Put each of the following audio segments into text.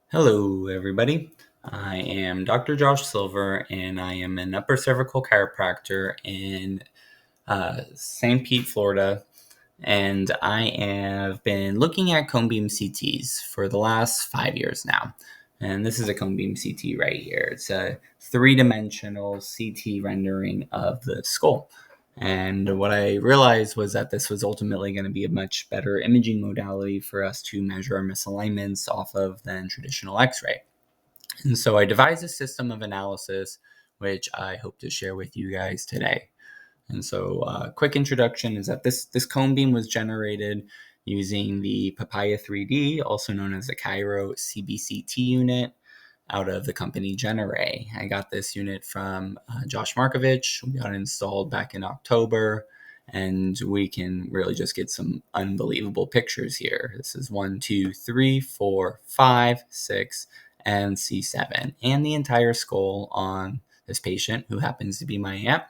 Hello, everybody. I am Dr. Josh Silver, and I am an upper cervical chiropractor in St. Pete, Florida. And I have been looking at cone beam CTs for the last 5 years now. And this is a cone beam CT right here. It's a three-dimensional CT rendering of the skull. And what I realized was that this was ultimately going to be a much better imaging modality for us to measure our misalignments off of than traditional X-ray. And so I devised a system of analysis, which I hope to share with you guys today. And so, quick introduction is that this cone beam was generated using the Papaya 3D, also known as the Cairo CBCT unit, out of the company Generay. I got this unit from Josh Markovich. We got it installed back in October, and we can really just get some unbelievable pictures here. This is 1, 2, 3, 4, 5, 6, and C7, and the entire skull on this patient who happens to be my aunt.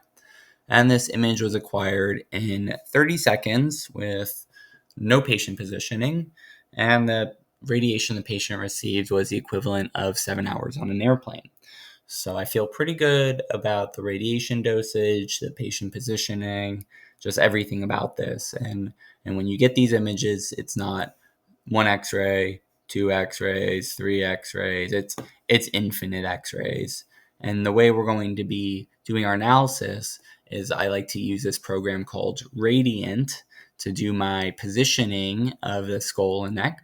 And this image was acquired in 30 seconds with no patient positioning, and the radiation the patient received was the equivalent of 7 hours on an airplane. So I feel pretty good about the radiation dosage, the patient positioning, just everything about this. And when you get these images, it's not one X-ray, two X-rays, three X-rays. It's infinite X-rays. And the way we're going to be doing our analysis is I like to use this program called Radiant to do my positioning of the skull and neck.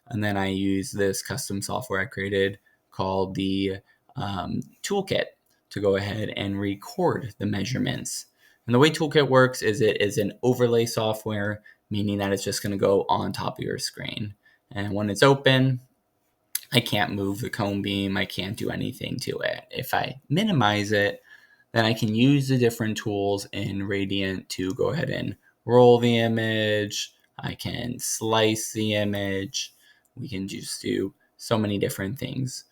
And then I use this custom software I created called the Toolkit to go ahead and record the measurements. And the way Toolkit works is it is an overlay software, meaning that it's just going to go on top of your screen. And when it's open, I can't move the cone beam. I can't do anything to it. If I minimize it, then I can use the different tools in Radiant to go ahead and roll the image. I can slice the image. We can just do so many different things.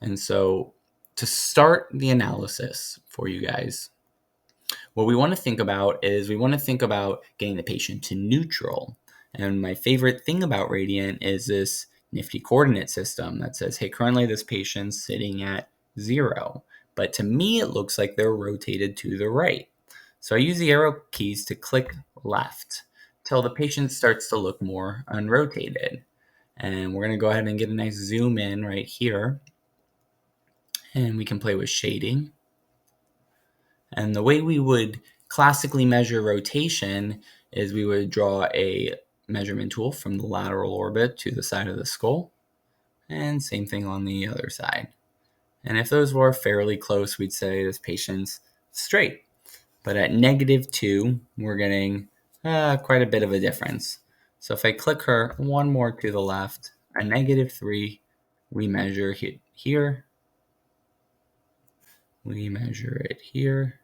And so to start the analysis for you guys, what we want to think about is we want to think about getting the patient to neutral. And my favorite thing about Radiant is this nifty coordinate system that says, hey, currently this patient's sitting at 0. But to me, it looks like they're rotated to the right. So I use the arrow keys to click left till the patient starts to look more unrotated. And we're going to go ahead and get a nice zoom in right here. And we can play with shading. And the way we would classically measure rotation is we would draw a measurement tool from the lateral orbit to the side of the skull, and same thing on the other side. And if those were fairly close, we'd say this patient's straight. But at -2, we're getting quite a bit of a difference. So if I click her one more to the left, at -3, we measure it here. We measure it here.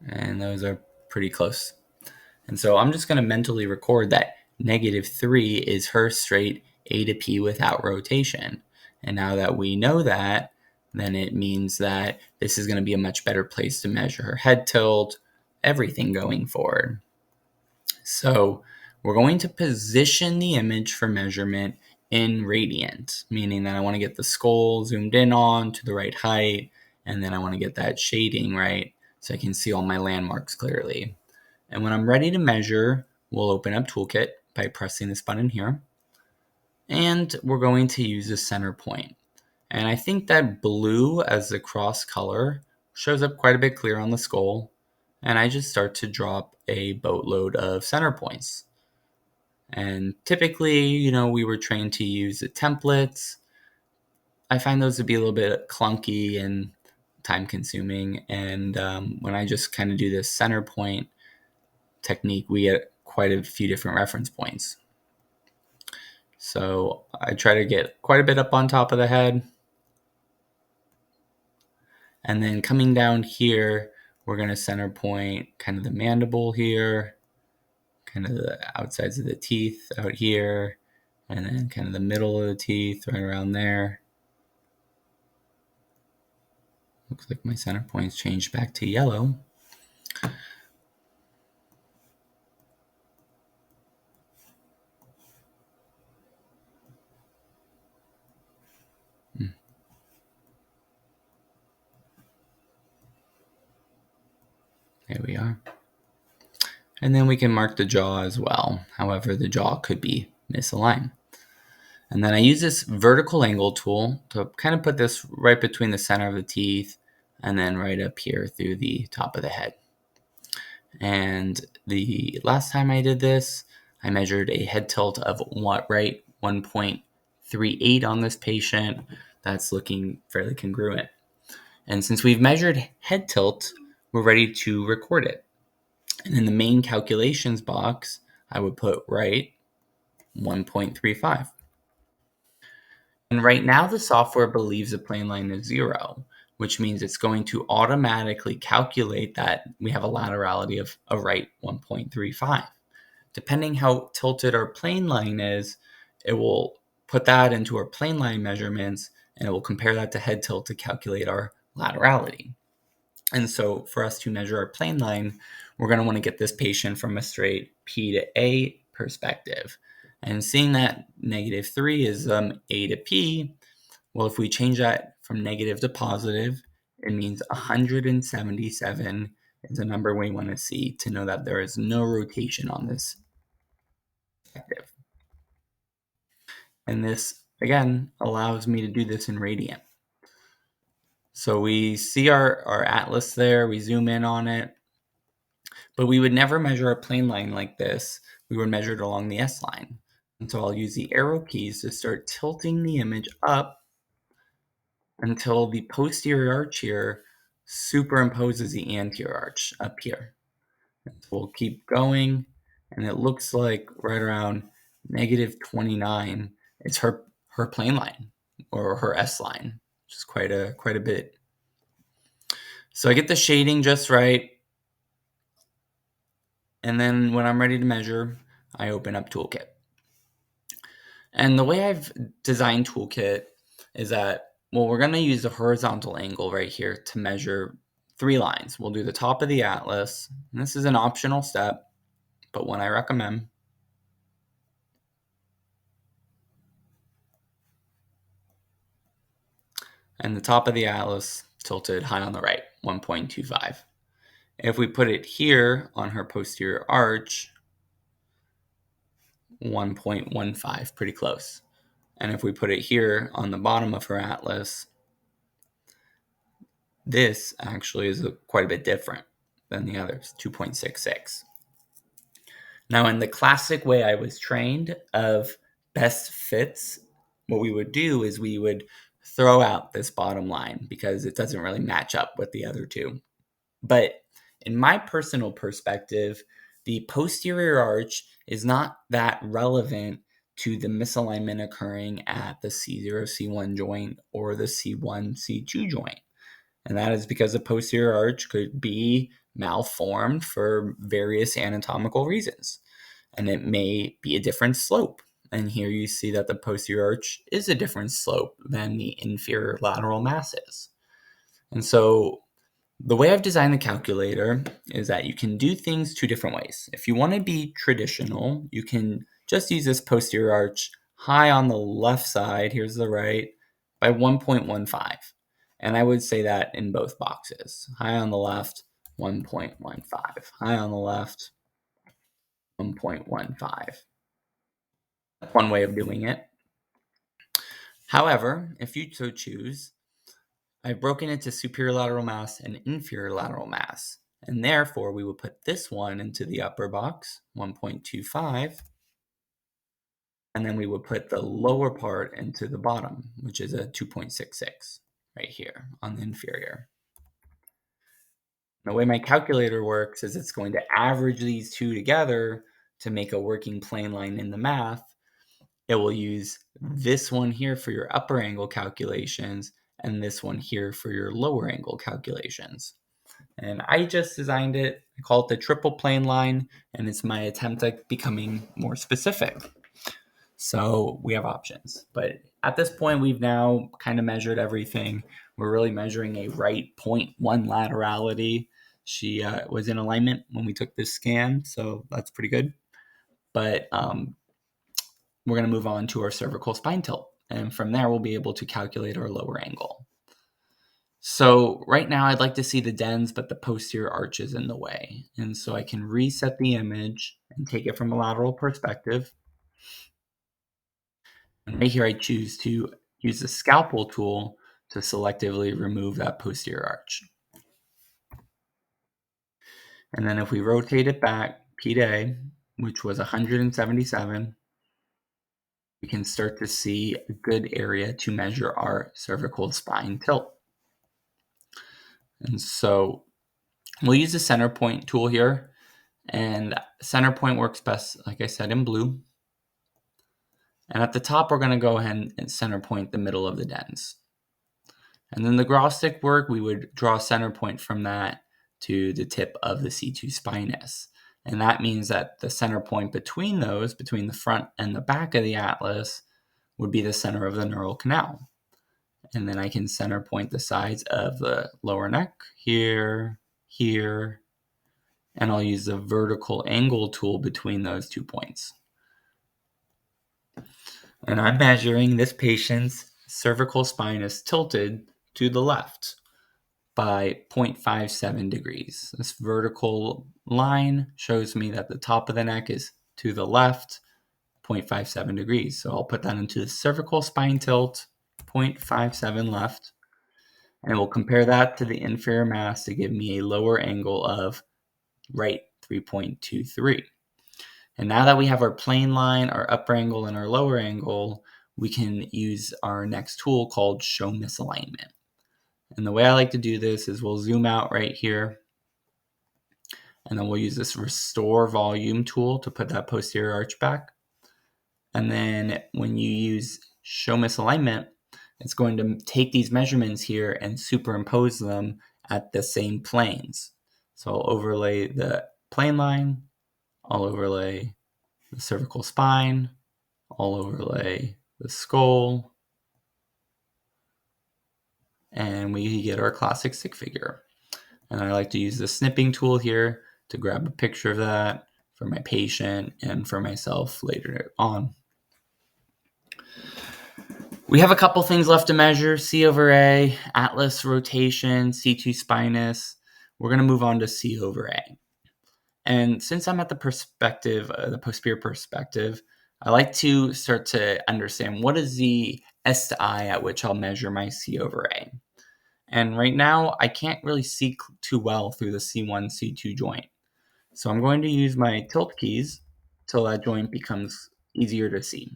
And those are pretty close. And so I'm just going to mentally record that -3 is her straight A to P without rotation. And now that we know that, then it means that this is going to be a much better place to measure her head tilt, everything going forward. So we're going to position the image for measurement in Radiant, meaning that I want to get the skull zoomed in on to the right height, and then I want to get that shading right so I can see all my landmarks clearly. And when I'm ready to measure, we'll open up Toolkit by pressing this button here. And we're going to use the center point. And I think that blue as the cross color shows up quite a bit clear on the skull. And I just start to drop a boatload of center points. And typically, we were trained to use the templates. I find those to be a little bit clunky and time consuming. And when I just kind of do this center point technique, we get quite a few different reference points. So I try to get quite a bit up on top of the head. And then coming down here, we're going to center point kind of the mandible here, kind of the outsides of the teeth out here, and then kind of the middle of the teeth right around there. Looks like my center points changed back to yellow. we are. And then we can mark the jaw as well. However, the jaw could be misaligned. And then I use this vertical angle tool to kind of put this right between the center of the teeth and then right up here through the top of the head. And the last time I did this, I measured a head tilt of 1.38 on this patient. That's looking fairly congruent. And since we've measured head tilt, we're ready to record it. And in the main calculations box, I would put right 1.35. And right now the software believes the plane line is 0, which means it's going to automatically calculate that we have a laterality of a right 1.35. Depending how tilted our plane line is, it will put that into our plane line measurements, and it will compare that to head tilt to calculate our laterality. And so for us to measure our plane line, we're going to want to get this patient from a straight P to A perspective. And seeing that -3 is A to P, well, if we change that from negative to positive, it means 177 is the number we want to see to know that there is no rotation on this perspective. And this, again, allows me to do this in radian. So we see our atlas there, we zoom in on it, but we would never measure a plane line like this. We would measure it along the S line. And so I'll use the arrow keys to start tilting the image up until the posterior arch here superimposes the anterior arch up here. So we'll keep going, and it looks like right around -29 is her plane line or her S line, which is quite a bit. So I get the shading just right, and then when I'm ready to measure, I open up Toolkit. And the way I've designed Toolkit is that, well, we're going to use the horizontal angle right here to measure 3 lines. We'll do the top of the atlas, and this is an optional step, but one I recommend. And the top of the atlas tilted high on the right, 1.25. If we put it here on her posterior arch, 1.15, pretty close. And if we put it here on the bottom of her atlas, this actually is quite a bit different than the others, 2.66. Now, in the classic way I was trained of best fits, what we would do is we would throw out this bottom line because it doesn't really match up with the other two. But in my personal perspective, the posterior arch is not that relevant to the misalignment occurring at the C0, C1 joint or the C1, C2 joint. And that is because the posterior arch could be malformed for various anatomical reasons. And it may be a different slope. And here you see that the posterior arch is a different slope than the inferior lateral masses. And so the way I've designed the calculator is that you can do things 2 different ways. If you want to be traditional, you can just use this posterior arch high on the left side, here's the right, by 1.15. And I would say that in both boxes. High on the left, 1.15. High on the left, 1.15. That's one way of doing it. However, if you so choose, I've broken it to superior lateral mass and inferior lateral mass. And therefore, we will put this one into the upper box, 1.25. And then we would put the lower part into the bottom, which is a 2.66 right here on the inferior. The way my calculator works is it's going to average these two together to make a working plane line in the math. It will use this one here for your upper angle calculations and this one here for your lower angle calculations. And I just designed it. I call it the triple plane line, and it's my attempt at becoming more specific. So we have options. But at this point, we've now kind of measured everything. We're really measuring a right 0.1 laterality. She was in alignment when we took this scan, so that's pretty good. But we're going to move on to our cervical spine tilt. And from there, we'll be able to calculate our lower angle. So right now I'd like to see the dens, but the posterior arch is in the way. And so I can reset the image and take it from a lateral perspective. And right here I choose to use the scalpel tool to selectively remove that posterior arch. And then if we rotate it back, P to A, which was 177, we can start to see a good area to measure our cervical spine tilt. And so we'll use the center point tool here. And center point works best, like I said, in blue. And at the top, we're going to go ahead and center point the middle of the dens. And then the draw stick work, we would draw a center point from that to the tip of the C2 spinous. And that means that the center point between those, between the front and the back of the atlas, would be the center of the neural canal. And then I can center point the sides of the lower neck here, here, and I'll use the vertical angle tool between those 2 points. And I'm measuring this patient's cervical spine is tilted to the left by 0.57 degrees. This vertical line shows me that the top of the neck is to the left, 0.57 degrees. So I'll put that into the cervical spine tilt, 0.57 left, and we'll compare that to the inferior mass to give me a lower angle of right 3.23. And now that we have our plane line, our upper angle, and our lower angle, we can use our next tool called Show Misalignment. And the way I like to do this is we'll zoom out right here, and then we'll use this Restore Volume tool to put that posterior arch back. And then when you use Show Misalignment, it's going to take these measurements here and superimpose them at the same planes. So I'll overlay the plane line, I'll overlay the cervical spine, I'll overlay the skull, and we get our classic stick figure. And I like to use the snipping tool here to grab a picture of that for my patient and for myself later on. We have a couple things left to measure: C over A, atlas rotation, C2 spinous. We're going to move on to C over A. And since I'm at the perspective, the posterior perspective, I like to start to understand what is the S to I at which I'll measure my C over A. And right now, I can't really see too well through the C1, C2 joint. So I'm going to use my tilt keys till that joint becomes easier to see.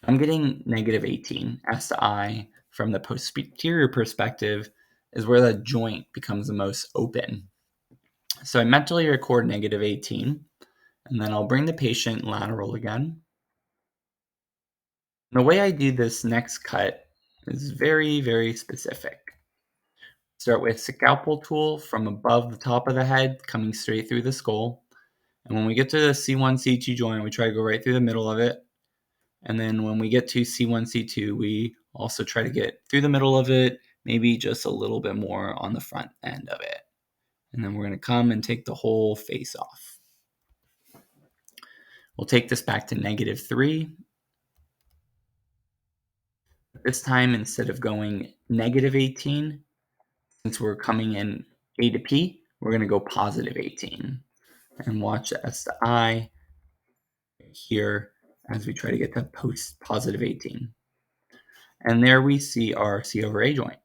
I'm getting negative 18. S to I from the posterior perspective is where the joint becomes the most open. So I mentally record negative 18, and then I'll bring the patient lateral again. And the way I do this next cut is very, very specific. Start with scalpel tool from above the top of the head, coming straight through the skull. And when we get to the C1, C2 joint, we try to go right through the middle of it. And then when we get to C1, C2, we also try to get through the middle of it, maybe just a little bit more on the front end of it. And then we're going to come and take the whole face off. We'll take this back to negative 3. This time, instead of going negative 18, since we're coming in A to P, we're going to go positive 18. And watch the S to I here as we try to get to positive 18. And there we see our C over A joint.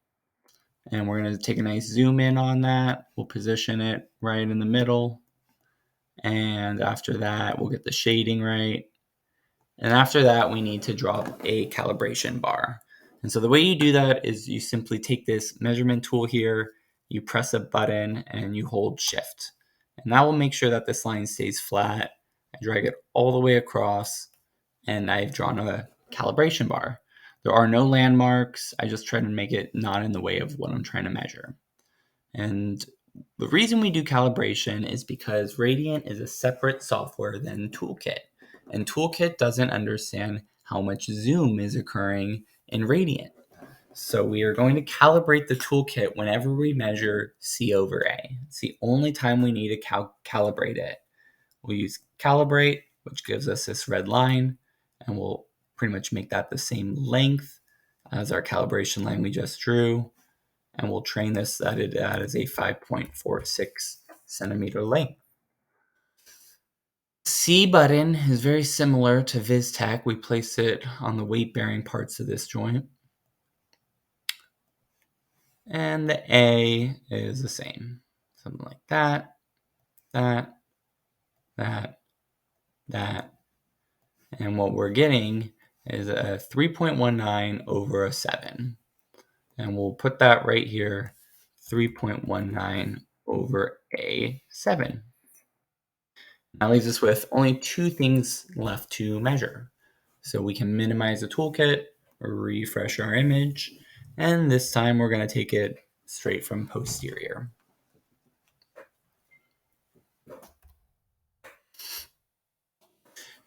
And we're going to take a nice zoom in on that. We'll position it right in the middle. And after that, we'll get the shading right. And after that, we need to drop a calibration bar. And so the way you do that is you simply take this measurement tool here, you press a button, and you hold shift. And that will make sure that this line stays flat. I drag it all the way across, and I've drawn a calibration bar. There are no landmarks. I just try to make it not in the way of what I'm trying to measure. And the reason we do calibration is because Radiant is a separate software than Toolkit. And Toolkit doesn't understand how much zoom is occurring in Radiant. So we are going to calibrate the toolkit whenever we measure C over A. It's the only time we need to calibrate it. We'll use calibrate, which gives us this red line, and we'll pretty much make that the same length as our calibration line we just drew. and we'll train this that it is a 5.46 centimeter length. C button is very similar to VizTech. We place it on the weight-bearing parts of this joint. And the A is the same. Something like that, that, that, that. And what we're getting is a 3.19 over a 7. And we'll put that right here, 3.19 over a 7. That leaves us with only 2 things left to measure. So we can minimize the toolkit, refresh our image, and this time we're going to take it straight from posterior.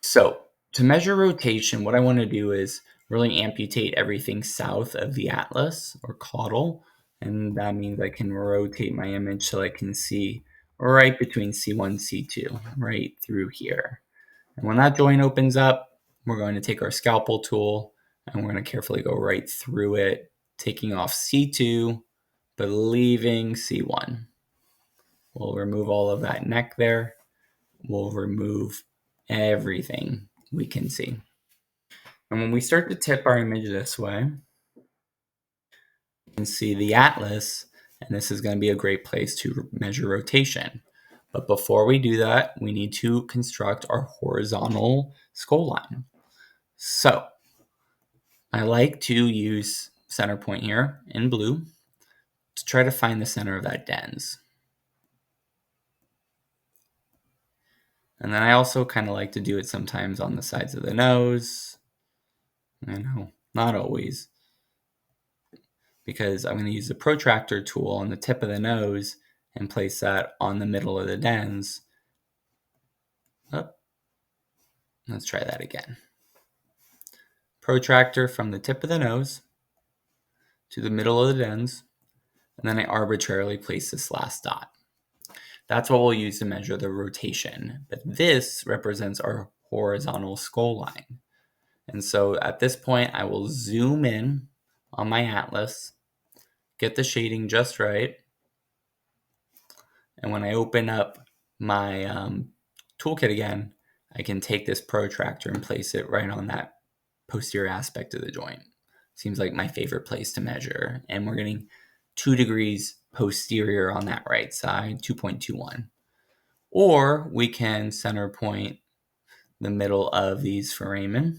So to measure rotation, what I want to do is really amputate everything south of the atlas or caudal, and that means I can rotate my image so I can see right between C1 and C2, right through here. And when that joint opens up, we're going to take our scalpel tool and we're going to carefully go right through it, taking off C2, but leaving C1. We'll remove all of that neck there. We'll remove everything we can see. And when we start to tip our image this way, you can see the atlas, and this is going to be a great place to measure rotation. But before we do that, we need to construct our horizontal skull line. So I like to use center point here in blue to try to find the center of that dens. And then I also kind of like to do it sometimes on the sides of the nose. I know, not always, because I'm going to use the protractor tool on the tip of the nose and place that on the middle of the dens. Oh, let's try that again. Protractor from the tip of the nose to the middle of the dens, and then I arbitrarily place this last dot. That's what we'll use to measure the rotation, but this represents our horizontal skull line. And so at this point, I will zoom in on my atlas, get the shading just right, and when I open up my toolkit again, I can take this protractor and place it right on that posterior aspect of the joint. Seems like my favorite place to measure. And we're getting 2 degrees posterior on that right side, 2.21. Or we can center point the middle of these foramen.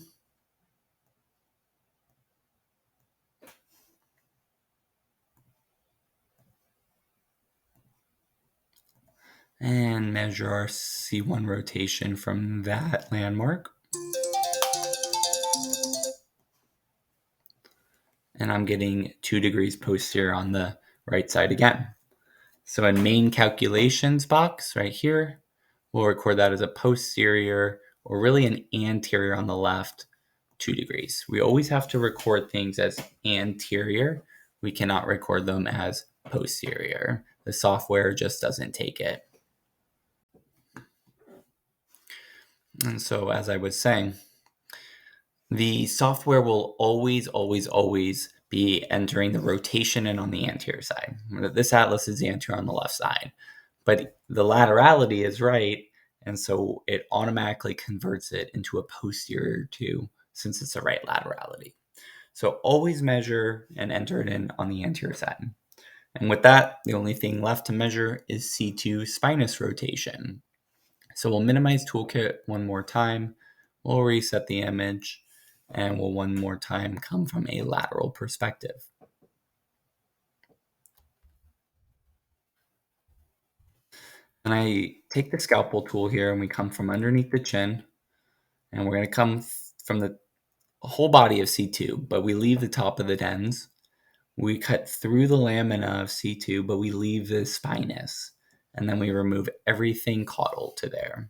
And measure our C1 rotation from that landmark. And I'm getting 2 degrees posterior on the right side again. So in main calculations box right here, we'll record that as a posterior or really an anterior on the left, 2 degrees. We always have to record things as anterior. We cannot record them as posterior. The software just doesn't take it. And so as I was saying, the software will always be entering the rotation in on the anterior side. This atlas is anterior on the left side, but the laterality is right, and so it automatically converts it into a posterior too, since it's a right laterality. So always measure and enter it in on the anterior side. And with that, the only thing left to measure is C2 spinous rotation. So we'll minimize toolkit one more time, we'll reset the image, and we'll one more time come from a lateral perspective. And I take the scalpel tool here and we come from underneath the chin, and we're going to come from the whole body of C2, but we leave the top of the dens. We cut through the lamina of C2, but we leave the spinous, and then we remove everything caudal to there.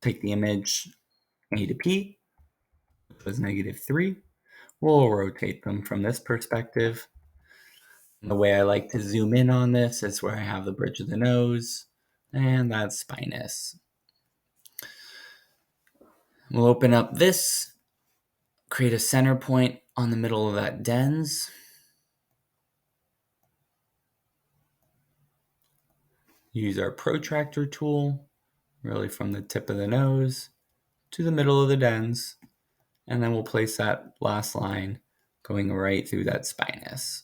Take the image A to P, which was -3. We'll rotate them from this perspective. The way I like to zoom in on this is where I have the bridge of the nose, and that's spinous. We'll open up this, create a center point on the middle of that dens, Use our protractor tool, really from the tip of the nose to the middle of the dens, and then we'll place that last line going right through that spinous.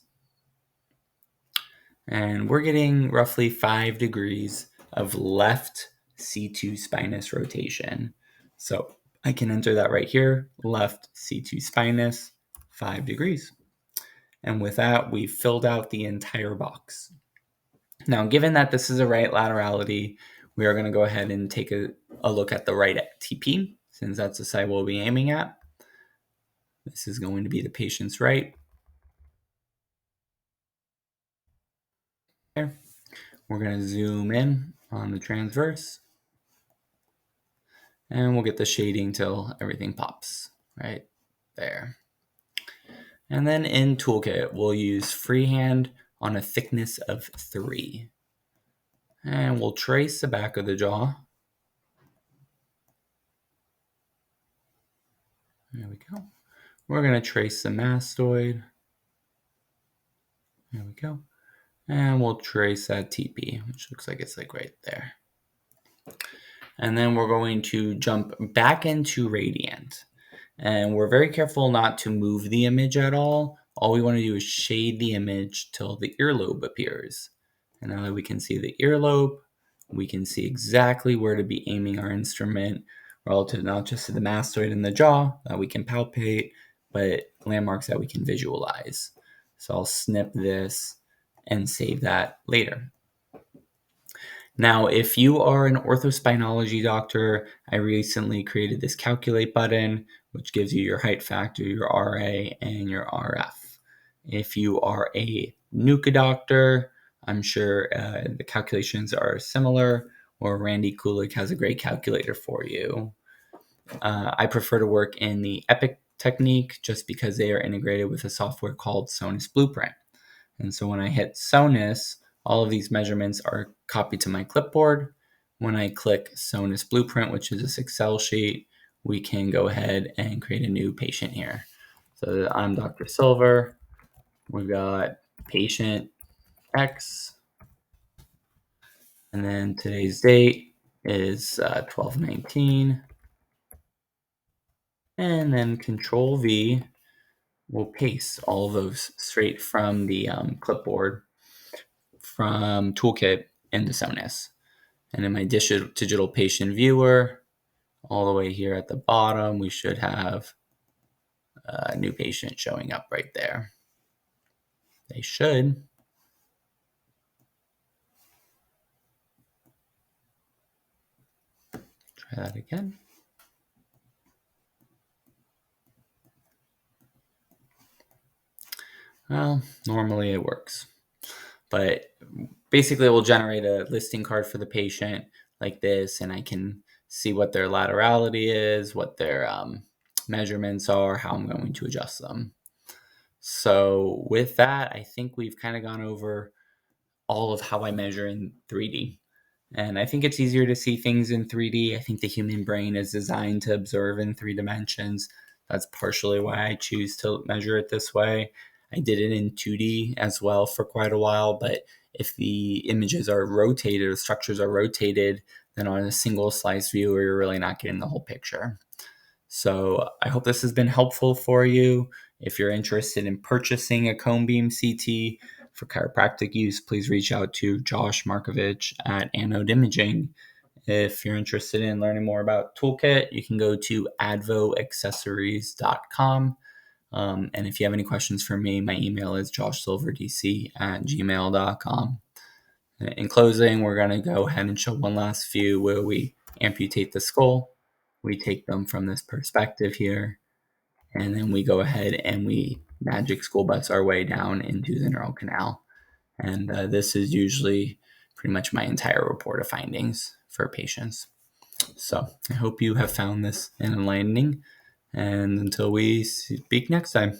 And we're getting roughly 5 degrees of left C2 spinous rotation. So I can enter that right here, left C2 spinous, 5 degrees. And with that, we've filled out the entire box. Now, given that this is a right laterality, we are going to go ahead and take a look at the right TP, since that's the side we'll be aiming at. This is going to be the patient's right. There. We're going to zoom in on the transverse. And we'll get the shading till everything pops right there. And then in Toolkit, we'll use freehand on a thickness of 3. And we'll trace the back of the jaw. There we go. We're going to trace the mastoid. There we go. And we'll trace that TP, which looks like it's like right there. And then we're going to jump back into Radiant. And we're very careful not to move the image at all. All we want to do is shade the image till the earlobe appears. And now that we can see the earlobe, we can see exactly where to be aiming our instrument relative not just to the mastoid in the jaw that we can palpate, but landmarks that we can visualize. So I'll snip this and save that later. Now, if you are an orthospinology doctor, I recently created this calculate button, which gives you your height factor, your RA, and your RF. If you are a NUCA doctor, I'm sure the calculations are similar, or Randy Kulik has a great calculator for you. I prefer to work in the EPIC technique just because they are integrated with a software called Sonus Blueprint. And so when I hit Sonus, all of these measurements are copied to my clipboard. When I click Sonus Blueprint, which is this Excel sheet, we can go ahead and create a new patient here. So I'm Dr. Silver. We've got patient X. And then today's date is 12/19. And then Control V will paste all of those straight from the clipboard from Toolkit into Sonus. And in my digital patient viewer, all the way here at the bottom, we should have a new patient showing up right there. They should. Try that again. Well, normally it works. But basically, we'll generate a listing card for the patient like this, and I can see what their laterality is, what their measurements are, how I'm going to adjust them. So with that, I think we've kind of gone over all of how I measure in 3D. And I think it's easier to see things in 3D. I think the human brain is designed to observe in 3 dimensions. That's partially why I choose to measure it this way. I did it in 2D as well for quite a while, but if the images are rotated or structures are rotated, then on a single slice viewer, you're really not getting the whole picture. So I hope this has been helpful for you. If you're interested in purchasing a cone beam CT for chiropractic use, please reach out to Josh Markovich at Anode Imaging. If you're interested in learning more about Toolkit, you can go to advoaccessories.com. And if you have any questions for me, my email is joshsilverdc@gmail.com. In closing, we're going to go ahead and show one last view where we amputate the skull. We take them from this perspective here, and then we go ahead and we magic school bus our way down into the neural canal. And this is usually pretty much my entire report of findings for patients. So I hope you have found this enlightening. And until we speak next time.